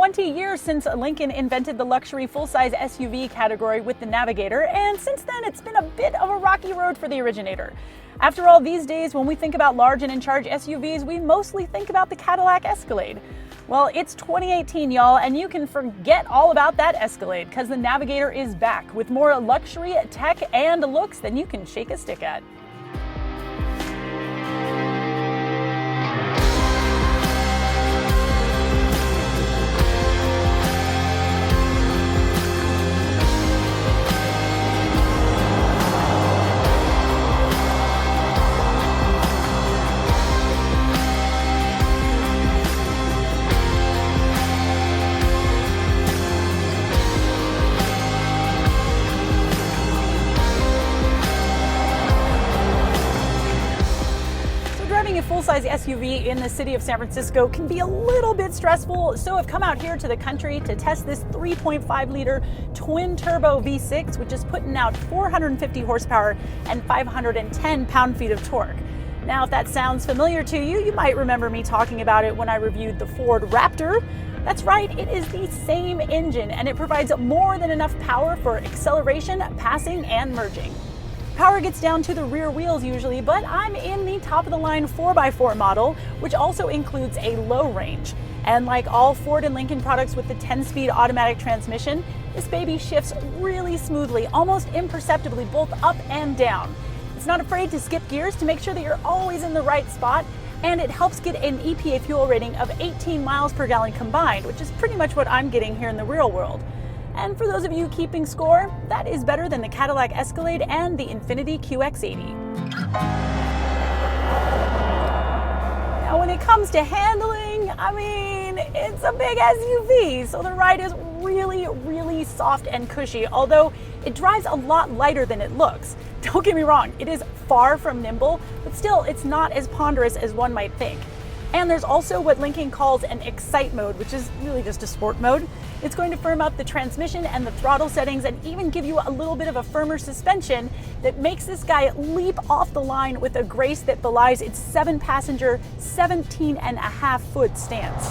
20 years since Lincoln invented the luxury full-size SUV category with the Navigator, and since then it's been a bit of a rocky road for the originator. After all, these days when we think about large and in-charge SUVs, we mostly think about the Cadillac Escalade. Well, it's 2018, y'all, and you can forget all about that Escalade, because the Navigator is back with more luxury, tech, and looks than you can shake a stick at. Driving a full-size SUV in the city of San Francisco can be a little bit stressful, so I've come out here to the country to test this 3.5-liter twin-turbo V6, which is putting out 450 horsepower and 510 pound-feet of torque. Now, if that sounds familiar to you, you might remember me talking about it when I reviewed the Ford Raptor. That's right, it is the same engine, and it provides more than enough power for acceleration, passing, and merging. Power gets down to the rear wheels usually, but I'm in the top-of-the-line 4x4 model, which also includes a low range. And like all Ford and Lincoln products with the 10-speed automatic transmission, this baby shifts really smoothly, almost imperceptibly, both up and down. It's not afraid to skip gears to make sure that you're always in the right spot, and it helps get an EPA fuel rating of 18 miles per gallon combined, which is pretty much what I'm getting here in the real world. And for those of you keeping score, that is better than the Cadillac Escalade and the Infiniti QX80. Now, when it comes to handling, I mean, it's a big SUV, so the ride is really soft and cushy, although it drives a lot lighter than it looks. Don't get me wrong, it is far from nimble, but still, it's not as ponderous as one might think. And there's also what Lincoln calls an Excite mode, which is really just a sport mode. It's going to firm up the transmission and the throttle settings and even give you a little bit of a firmer suspension that makes this guy leap off the line with a grace that belies its 7-passenger, 17.5-foot stance.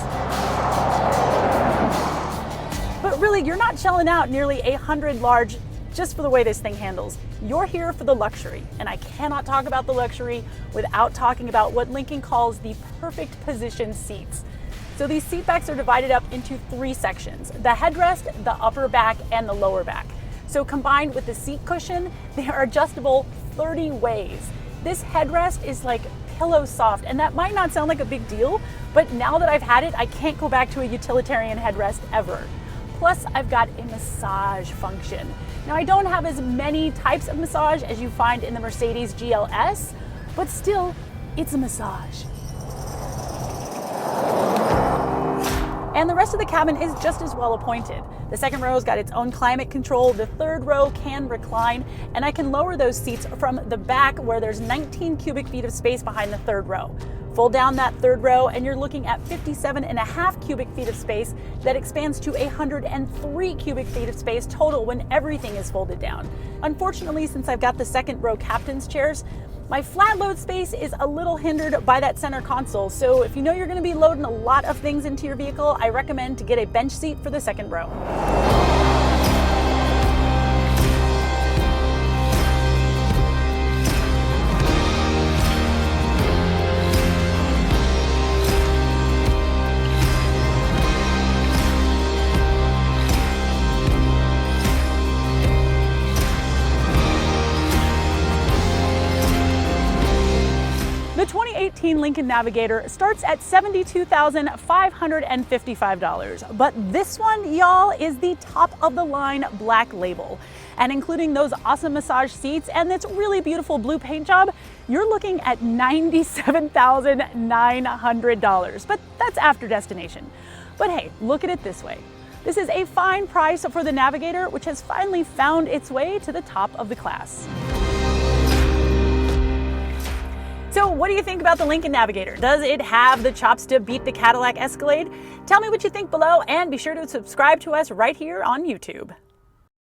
But really, you're not shelling out nearly $100 large just for the way this thing handles. You're here for the luxury, and I cannot talk about the luxury without talking about what Lincoln calls the perfect position seats. So these seat backs are divided up into 3 sections: the headrest, the upper back, and the lower back. So combined with the seat cushion, they are adjustable 30 ways. This headrest is like pillow soft, and that might not sound like a big deal, but now that I've had it, I can't go back to a utilitarian headrest ever. Plus, I've got a massage function. Now, I don't have as many types of massage as you find in the Mercedes GLS, but still, it's a massage. And the rest of the cabin is just as well appointed. The second row's got its own climate control, the third row can recline, and I can lower those seats from the back where there's 19 cubic feet of space behind the third row. Fold down that third row and you're looking at 57.5 cubic feet of space that expands to 103 cubic feet of space total when everything is folded down. Unfortunately, since I've got the second row captain's chairs, my flat load space is a little hindered by that center console, so if you know you're going to be loading a lot of things into your vehicle, I recommend to get a bench seat for the second row. The 2018 Lincoln Navigator starts at $72,555, but this one, y'all, is the top-of-the-line black label. And including those awesome massage seats and its really beautiful blue paint job, you're looking at $97,900, but that's after destination. But hey, look at it this way. This is a fine price for the Navigator, which has finally found its way to the top of the class. So what do you think about the Lincoln Navigator? Does it have the chops to beat the Cadillac Escalade? Tell me what you think below, and be sure to subscribe to us right here on YouTube.